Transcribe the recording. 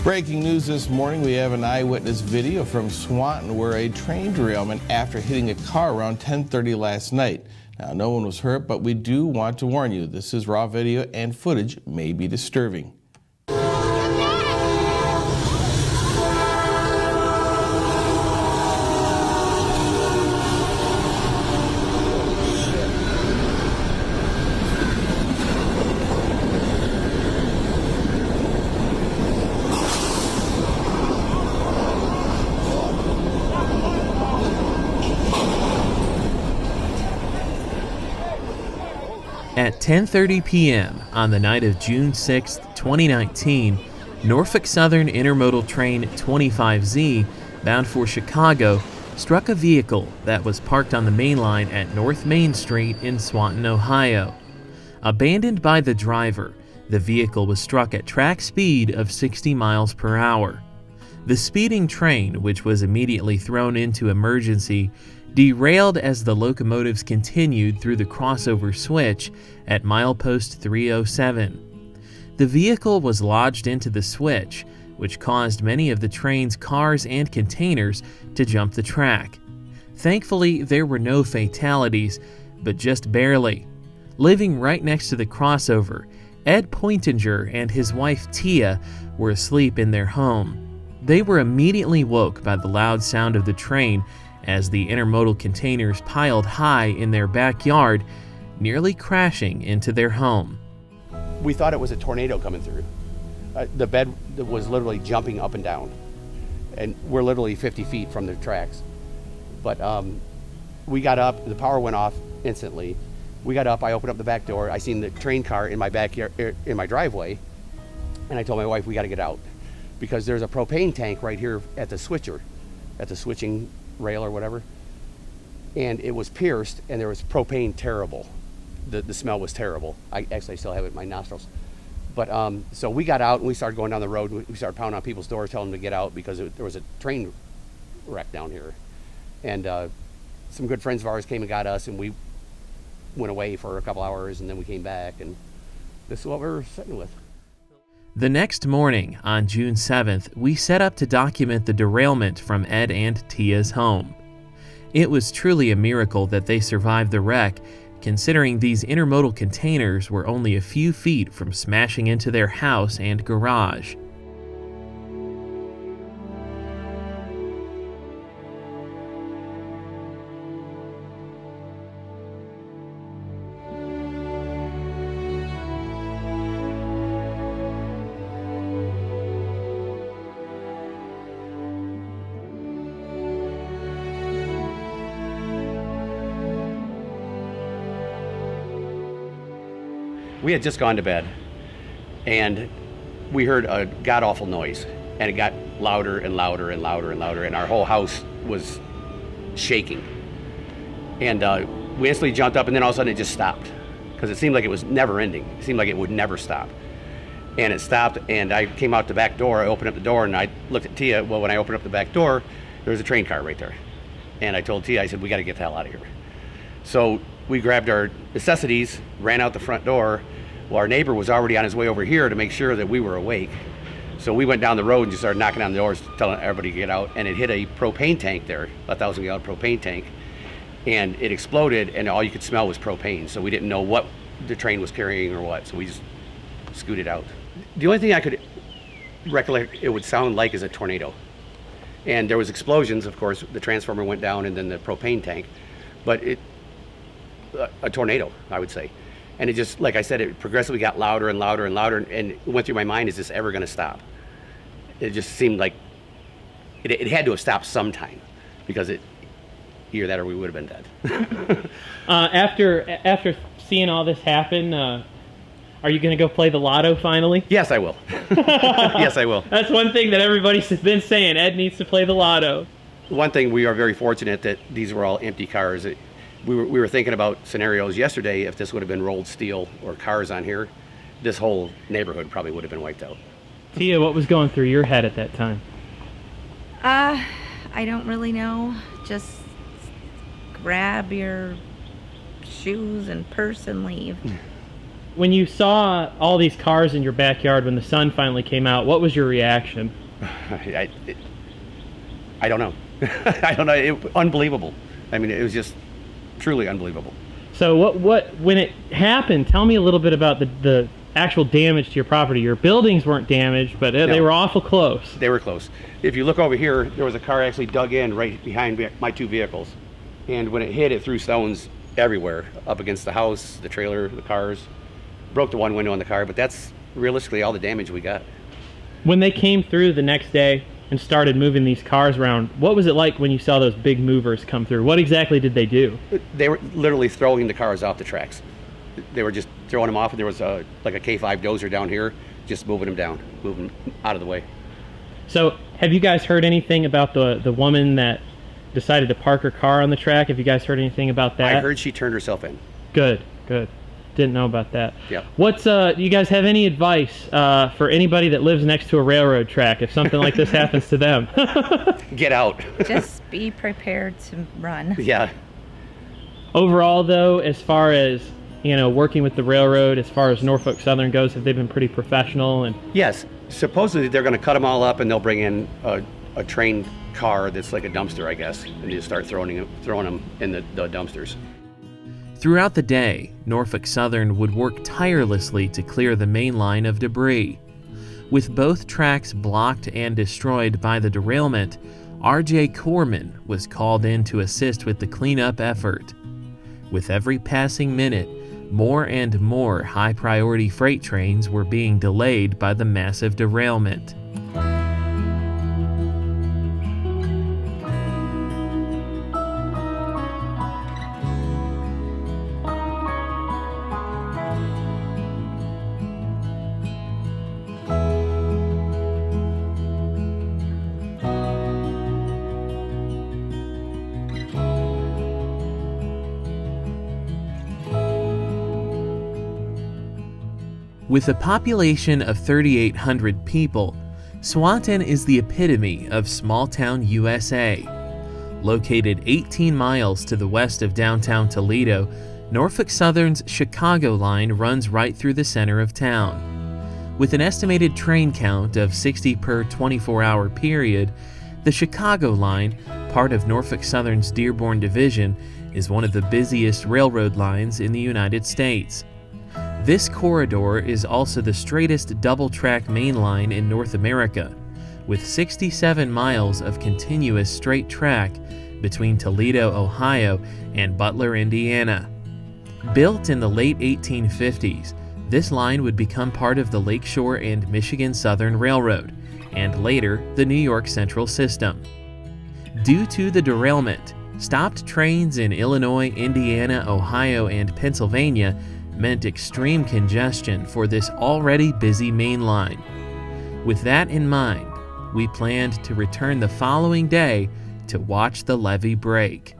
Breaking news this morning, we have an eyewitness video from Swanton where a train derailment after hitting a car around 10:30 last night. Now, no one was hurt, but we do want to warn you, this is raw video and footage may be disturbing. At 10:30 p.m. on the night of June 6, 2019, Norfolk Southern intermodal train 25Z, bound for Chicago, struck a vehicle that was parked on the main line at North Main Street in Swanton, Ohio. Abandoned by the driver, the vehicle was struck at track speed of 60 miles per hour. The speeding train, which was immediately thrown into emergency, derailed as the locomotives continued through the crossover switch at milepost 307. The vehicle was lodged into the switch, which caused many of the train's cars and containers to jump the track. Thankfully, there were no fatalities, but just barely. Living right next to the crossover, Ed Poitinger and his wife Tia were asleep in their home. They were immediately woke by the loud sound of the train as the intermodal containers piled high in their backyard, nearly crashing into their home. We thought it was a tornado coming through. The bed was literally jumping up and down, and we're literally 50 feet from the tracks. But we got up, the power went off instantly. We got up, I opened up the back door, I seen the train car in my backyard, in my driveway, and I told my wife, we gotta get out, because there's a propane tank right here at the switcher, at the switching rail or whatever, and it was pierced, and there was propane terrible. The smell was terrible. I still have it in my nostrils. But so we got out and we started going down the road. We started pounding on people's doors, telling them to get out because there was a train wreck down here. And some good friends of ours came and got us, and we went away for a couple hours, and then we came back, and this is what we're sitting with. The next morning, on June 7th, we set up to document the derailment from Ed and Tia's home. It was truly a miracle that they survived the wreck, considering these intermodal containers were only a few feet from smashing into their house and garage. We had just gone to bed, and we heard a god-awful noise, and it got louder and louder and louder and louder, and our whole house was shaking. And we instantly jumped up, and then all of a sudden it just stopped, because it seemed like it was never ending. It seemed like it would never stop. And it stopped, and I came out the back door, I opened up the door, and I looked at Tia. Well, when I opened up the back door, there was a train car right there. And I told Tia, I said, we gotta get the hell out of here. So we grabbed our necessities, ran out the front door. Well, our neighbor was already on his way over here to make sure that we were awake. So we went down the road and just started knocking on the doors, telling everybody to get out, and it hit a propane tank there, a 1,000-gallon propane tank, and it exploded, and all you could smell was propane. So we didn't know what the train was carrying or what, so we just scooted out. The only thing I could recollect it would sound like is a tornado. And there was explosions, of course, the transformer went down and then the propane tank, but a tornado, I would say. And it just, like I said, it progressively got louder and louder and louder, and it went through my mind, is this ever gonna stop? It just seemed like it had to have stopped sometime, because either that or we would have been dead. After seeing all this happen, are you gonna go play the lotto finally? Yes, I will. Yes, I will. That's one thing that everybody's been saying, Ed needs to play the lotto. One thing, we are very fortunate that these were all empty cars. We were thinking about scenarios yesterday. If this would have been rolled steel or cars on here, this whole neighborhood probably would have been wiped out. Tia, what was going through your head at that time? I don't really know. Just grab your shoes and purse and leave. when you saw all these cars in your backyard when the sun finally came out, what was your reaction? I don't know. I don't know. Unbelievable. I mean, it was just truly unbelievable. So what when it happened, tell me a little bit about the actual damage to your property. Your buildings weren't damaged, but they No. were awful close. They were close. If you look over here, there was a car actually dug in right behind my two vehicles. And when it hit, it threw stones everywhere, up against the house, the trailer, the cars. Broke the one window on the car, but that's realistically all the damage we got. When they came through the next day and started moving these cars around, what was it like when you saw those big movers come through? What exactly did they do? They were literally throwing the cars off the tracks. They were just throwing them off, and there was like a K5 dozer down here, just moving them down, moving out of the way. So have you guys heard anything about the woman that decided to park her car on the track? Have you guys heard anything about that? I heard she turned herself in. Good. Didn't know about that. Yep. What's do you guys have any advice for anybody that lives next to a railroad track if something like this happens to them? Get out. just be prepared to run. Yeah. Overall, though, as far as working with the railroad, as far as Norfolk Southern goes, have they been pretty professional? And Yes. Supposedly they're going to cut them all up, and they'll bring in a train car that's like a dumpster, I guess, and just start throwing them in the dumpsters. Throughout the day, Norfolk Southern would work tirelessly to clear the main line of debris. With both tracks blocked and destroyed by the derailment, R.J. Corman was called in to assist with the cleanup effort. With every passing minute, more and more high-priority freight trains were being delayed by the massive derailment. With a population of 3,800 people, Swanton is the epitome of small-town USA. Located 18 miles to the west of downtown Toledo, Norfolk Southern's Chicago line runs right through the center of town. With an estimated train count of 60 per 24-hour period, the Chicago line, part of Norfolk Southern's Dearborn Division, is one of the busiest railroad lines in the United States. This corridor is also the straightest double-track main line in North America, with 67 miles of continuous straight track between Toledo, Ohio, and Butler, Indiana. Built in the late 1850s, this line would become part of the Lakeshore and Michigan Southern Railroad, and later the New York Central System. Due to the derailment, stopped trains in Illinois, Indiana, Ohio, and Pennsylvania meant extreme congestion for this already busy main line. With that in mind, we planned to return the following day to watch the levee break.